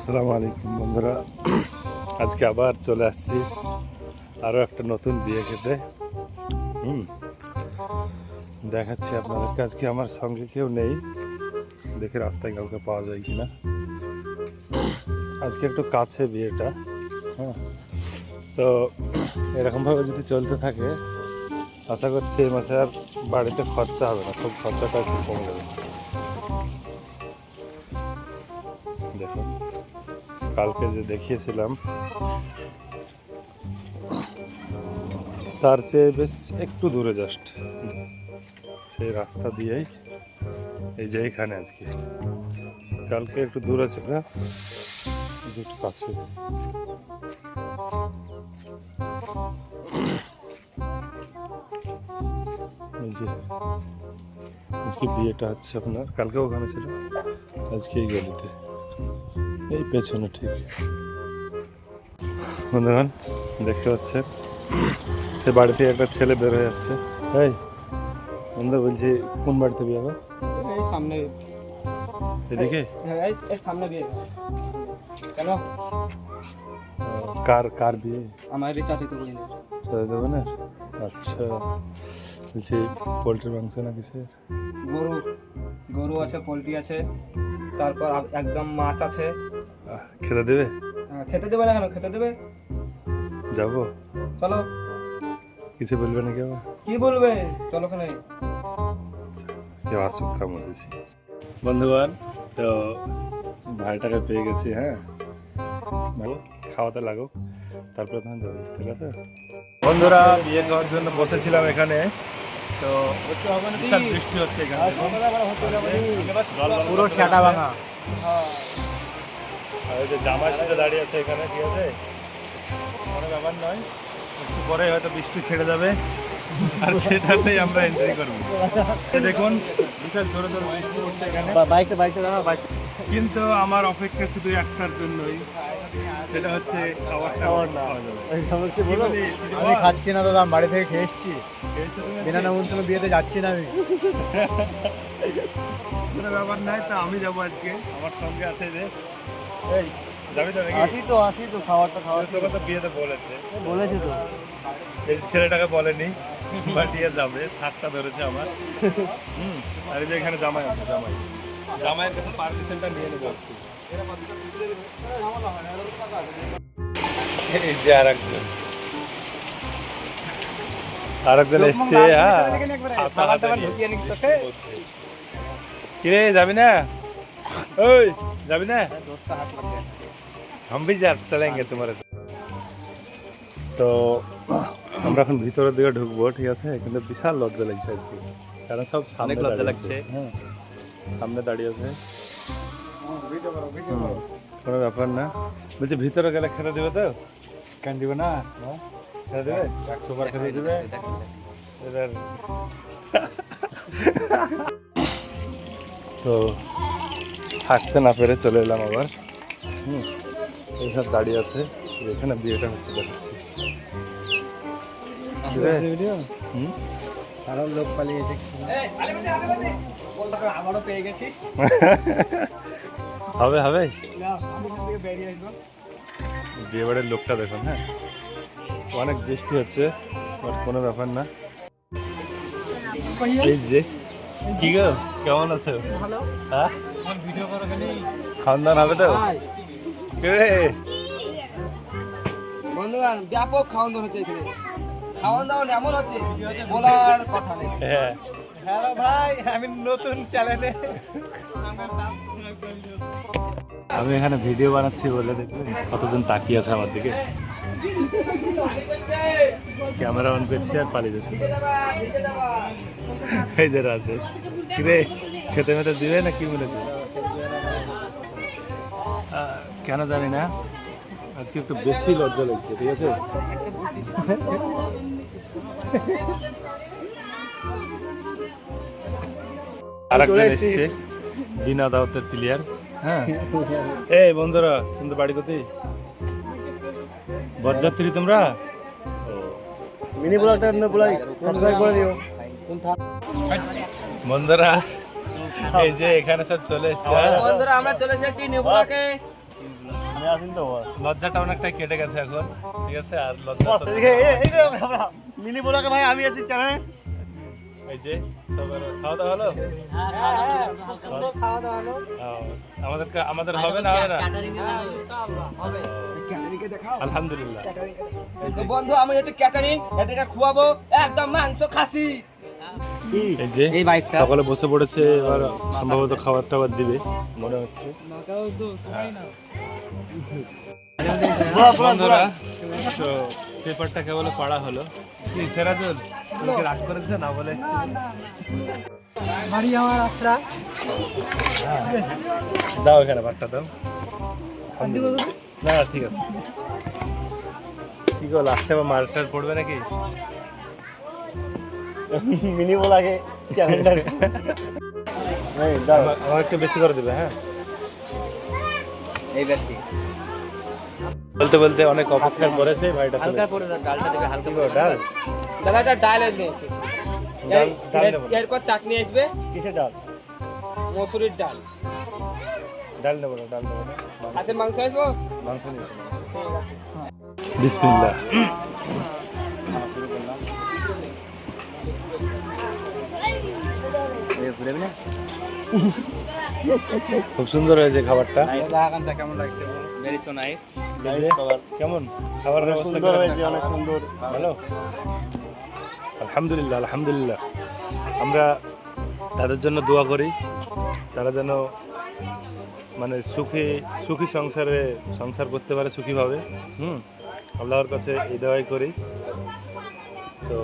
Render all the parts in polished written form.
আসসালামু আলাইকুম বন্ধুরা, আজকে আবার চলে আসছি আরও একটা নতুন বিয়ে খেতে। দেখাচ্ছি আপনাদেরকে। আজকে আমার সঙ্গে কেউ নেই, দেখে রাস্তায় কাউকে পাওয়া যায় কিনা। আজকে একটু কাছে বিয়েটা, হ্যাঁ। তো এরকমভাবে যদি চলতে থাকে আশা করছি এই মাসে আর বাড়িতে খরচা হবে না, খুব খরচাটা একটু কমে যাবে। দেখুন, কালকে যে দেখিয়েছিলাম তার চেয়ে বেশ একটু দূরে, জাস্ট সেই রাস্তা দিয়েই এই যে এখানে আজকে। কালকে একটু দূরে ছিল, একটু কাছে। এই যে আজকে বিয়েটা হচ্ছে আপনার, কালকে ওখানে ছিল, আজকে এই গলিতে, এই পেছনে ঠিক। বন্ধুগণ দেখতে পাচ্ছেন, সে বাড়ি থেকে একটা ছেলে বের হয়ে আসছে। এই বন্ধু, বলছি কোন বাড়িতে বিয়ে হবে? এই সামনে, এদিকে? এই সামনে বিয়ে। কেন? কার বিয়ে? আমার এই চাচাতো বোনের। চাচাতো বোনের? আচ্ছা, বলছি পোলট্রির মাংস না কিসের? গরু আছে, পোলট্রি আছে, তারপর একদম মাছ আছে। খেতে দেবে? খেতে দেবে না কেন? খেতে দেবে। যাবো, চলো। কিছু বলবে না কেউ? কি বলবে, চলো ওখানে। কেউ আসুক, তার মধ্যে। বন্ধুগণ, তো ভাইটাকে পেয়ে গেছি, হ্যাঁ। খাওয়াতে লাগুক, তারপরে তখন যাবো, ঠিক আছে? বন্ধুরা, বিয়ে খাওয়ার জন্য বসেছিলাম এখানে, তো বিশাল বৃষ্টি হচ্ছে এখানে, পুরো ছাটা ভাঙা। আর ওই যে জামাই সাথে দাঁড়িয়ে আছে এখানে, ঠিক আছে, কোনো ব্যাপার নয়, একটু পরে হয়তো বৃষ্টি ছেড়ে যাবে আর সেটাতেই আমরা এন্ট্রি করবো। দেখুন, বিশাল জোরে জোরে বৃষ্টি হচ্ছে এখানে, কিন্তু আমার অপেক্ষা শুধু একটার জন্যই, সেটা হচ্ছে খাবারটা। আমি খাচ্ছি না দাদা, আমি বাড়ি থেকে খেয়ে এসেছি। বিনা নেমন্তন্ন বিয়েতে যাচ্ছি না আমি। কোনো ব্যাপার নাই, তা আমি যাবো আজকে, আমার সঙ্গে আছে যে। এই যাবি তো নাকি? আসি তো খাবারটা তোকে তো বিয়েতে বলেছে তো। এই ছেলেটাকে বলেনি, বাটিয়ে যাবে, সাতটা ধরেছে আমার। আর এই যে এখানে জামাই আছে, জামাইয়ের কাছে পারমিশনটা নিয়ে নেবো আজকে। এই যে আরেকজন এসছে, হ্যাঁ। কিরে, যাবি না? ওই যাবি না? हम भी চলেঙ্গে তোমার। তো আমরা এখন ভিতরের দিকে ঢুকবো, ঠিক আছে, কিন্তু বিশাল লজ্জা লাগছে আজকে, কারণ সব সামনে লজ্জা লাগছে। হ্যাঁ, সামনে দাঁড়িয়ে আছে, কোনো ব্যাপার না। বলছি ভিতরে গেলে খেতে দেবে তো? কেন দিব না? খেতে দেবে, 100 বার খেতে দেবে। এবার তো থাকতে না পেরে চলে এলাম আবার। এইসব দাঁড়িয়ে আছে, এখানে বিয়েটা হচ্ছে, দেখাচ্ছি। আরো লোক পালিয়েছে। আমারও পেয়ে গেছি। হবে হবে, বেরিয়ে আসবো। বিয়ে বাড়ির লোকটা দেখুন, হ্যাঁ। অনেক বৃষ্টি হচ্ছে, বাট কোনো ব্যাপার না। এই যে কি গো, কেমন আছো? হ্যাঁ, খাওয়ান দাওয়ান হবে তো? বন্ধুগণ, ব্যাপক খাওয়ান দাওয়ান হচ্ছে এখানে। খাওয়ান দাওয়ান এমন হচ্ছে বলার কথা নেই। হ্যাঁ, হ্যালো ভাই, আমি নতুন চ্যানেলে। আমি এখানে ভিডিও বানাচ্ছি বলে দেখবেন কতজন তাকিয়ে আছে আমার দিকে। ক্যামেরা অন করছি আর পালিয়ে যাচ্ছি। এই যে রাজেশ, কিরে খেতে মেতে দিবে না কি বলেছে? কেন জানি না, আজকে একটু বেশি লজ্জা লাগছে, ঠিক আছে। আরেকজন এসছে, বিনা দাওয়াতের প্লেয়ার, হ্যাঁ। এই বন্ধুরা, তোমাদের বাড়ি কোথায়? বরযাত্রী তোমরা? মিনি ব্লগটা আপনি ব্লগ সাবস্ক্রাইব করে দিও। বন্ধুরা, এই যে এখানে সব চলে এসছে। বন্ধুরা, আমরা চলে এসেছি নিউ ব্লকে। আমি আসিন তো লজ্জাটা অনেকটাই কেটে গেছে এখন, ঠিক আছে? আর লজ্জা বস তো- এদিকে এই আমরা মিনি বলাকে ভাই আমি আছি চ্যানেলে। এই যে সবার খাওয়া দাওয়া হলো? খাওয়া দাওয়া হলো। আমাদের হবে না হবে না? হবে। আলহামদুলিল্লাহ। এই তো যে- বন্ধু আমি হচ্ছে ক্যাটারিং, এদিকে খুয়াবো একদম মাংস খাসি। এই যে এই বাইকটা। সকালে বসে পড়েছে, এবার সম্ভবত খাবার টাবার দিবে মনে হচ্ছে। বন্ধুরা, তো পেপারটা কেবল পড়া হলো। কি সেরাজুল, তুমি কি রাগ করেছে না বলে এসেছি? বাড়ি আমার আছড়া। দাও এখানে ভাতটা দাও। না ঠিক আছে। কি গো, লাস্টে আবার মারটার পড়বে নাকি? মিনি বলাকে চ্যানেলটা এই দাও আমার একটু বেশি করে দেবে, হ্যাঁ? এই ব্যক্তি বলতে বলতে অনেক অপেক্ষা করেছে ভাইটা। হালকা করে ডালটা দেবে, হালকা কি গো, ডাল ডালটা ডাল আসবে এসে। ডাল ডাল নেবো না। এরপর চাটনি আসবে, কিসের ডাল? মসুরির ডাল। ডাল নেবো না, ডাল নেবো না। খাসির মাংস আসবো। মাংস নিয়েছি। বিসমিল্লাহ। খুব সুন্দর হয়েছে খাবারটা। কেমন লাগছে? Very so nice. এই যে, কেমন খাবার অনেক ব্যবস্থা সুন্দর কেমন? হয়েছে, অনেক সুন্দর। ভালো, আলহামদুলিল্লাহ আলহামদুলিল্লাহ। আমরা তাদের জন্য দোয়া করি, তারা যেন মানে সুখী সংসার করতে পারে সুখীভাবে। আল্লাহর কাছে এই দোয়াই করি। তো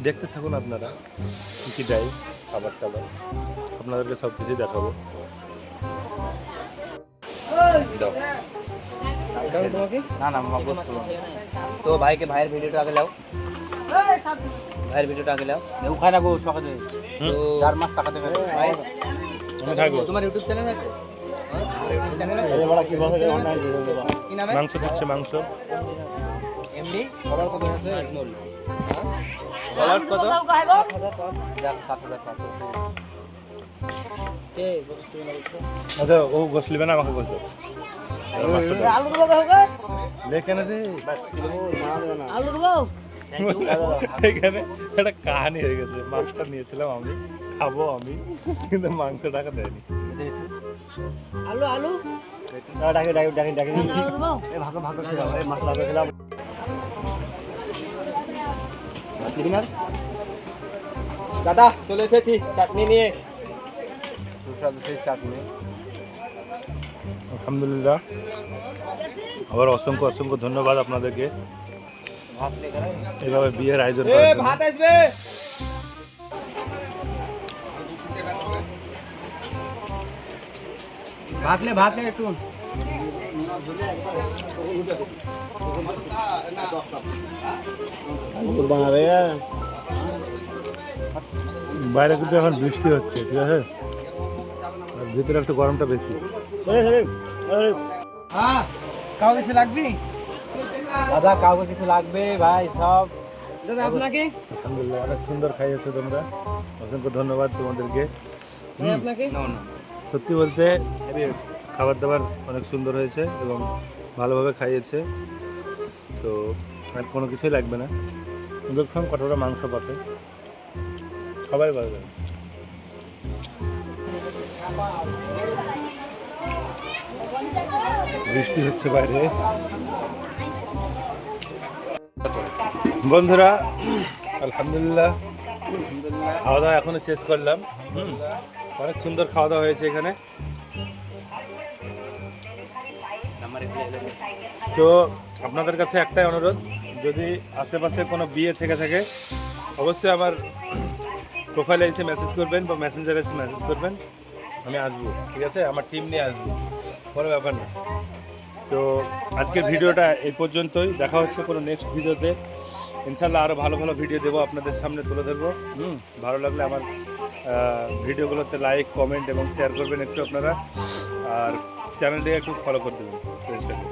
দেখতে থাকুন আপনারা কী কী দেয় খাবার টাবার, আপনাদেরকে সব কিছুই দেখাবো। দাও। না না তো ভাইকে ভাইয়ের ভিডিওটা আগে লাও, ভাইয়ের ভিডিওটা আগে লাও। ওখানে রাখো সকালে হুম। 4 মাস টাকা দেবে। ভাই আমি থাকবো। তোমার ইউটিউব চ্যানেল আছে? ইউটিউব চ্যানেল আছে? এই বড় কি ভাবে অনলাইন ভিডিও দেবা? কি নামে? মাংস দিচ্ছে, মাংস। এমডি অর্ডার কত আছে? ইগনোর। অর্ডার কত? 7,000 যাক 7,000 কত? কে বস্তু না বলছো? আচ্ছা, ও গোস লিবে না, আমাকে গোস দাও। আলু দেবো কাউকে? লেখে না রে, না দেবে না। আলু দেবো? এখানে একটা কাহিনী হয়ে গেছে। মাংসটা নিয়েছিলাম আমি, খাবো আমি, কিন্তু মাংস টাকা দেয়নি। আলু আলু ডাকি ডাকি ডাকি ডাকি আলু দেবো? এই ভাগ ভাগ করে দাও, এই মাছ ভাগ করে দাও। দাদা চলে এসেছি চাটনি নিয়ে। সুস্বাদু সেই চাটনি। আলহামদুলিল্লাহ, আবার অসংখ্য অসংখ্য ধন্যবাদ আপনাদেরকে ভাত লেগে এইভাবে বিয়ের আয়োজন এ করার জন্য। ভাত আসবে। ভাত লে একটু। বানাবে বাইরে কিন্তু এখন বৃষ্টি হচ্ছে, ঠিক আছে? আর ভিতরে একটু গরমটা বেশি। হ্যাঁ কাউ কিছু লাগবে? দাদা কাউকে কিছু লাগবে ভাই সব। দাদা আপনাকে? আলহামদুলিল্লাহ, অনেক সুন্দর খাইয়েছো তোমরা, অসংখ্য ধন্যবাদ তোমাদেরকে। আপনাকে? না না। সত্যি বলতে খাবার দাবার অনেক সুন্দর হয়েছে এবং ভালোভাবে খাইয়েছে। তো আর কোনো কিছুই লাগবে না। যখন কতটা মাংস পাবে সবাই পাবে। বৃষ্টি হচ্ছে বাইরে। বন্ধুরা আলহামদুলিল্লাহ, খাওয়া দাওয়া এখনো শেষ করলাম। অনেক সুন্দর খাওয়া দাওয়া হয়েছে এখানে। তো আপনাদের কাছে একটাই অনুরোধ, যদি আশেপাশে কোনো বিয়ে থেকে থাকে অবশ্যই আমার প্রোফাইলে এসে মেসেজ করবেন বা মেসেঞ্জারে এসে মেসেজ করবেন, আমি আসবো, ঠিক আছে? আমার টিম নিয়ে আসবো, কোনো ব্যাপার না। তো আজকের ভিডিওটা এই পর্যন্তই। দেখা হচ্ছে কোনো নেক্সট ভিডিওতে। ইনশাল্লাহ আরও ভালো ভালো ভিডিও দেবো, আপনাদের সামনে তুলে ধরবো। ভালো লাগলে আমার ভিডিওগুলোতে লাইক, কমেন্ট এবং শেয়ার করবেন একটু আপনারা, আর চ্যানেলটিকে একটু ফলো করে দেবেন পেজটাকে।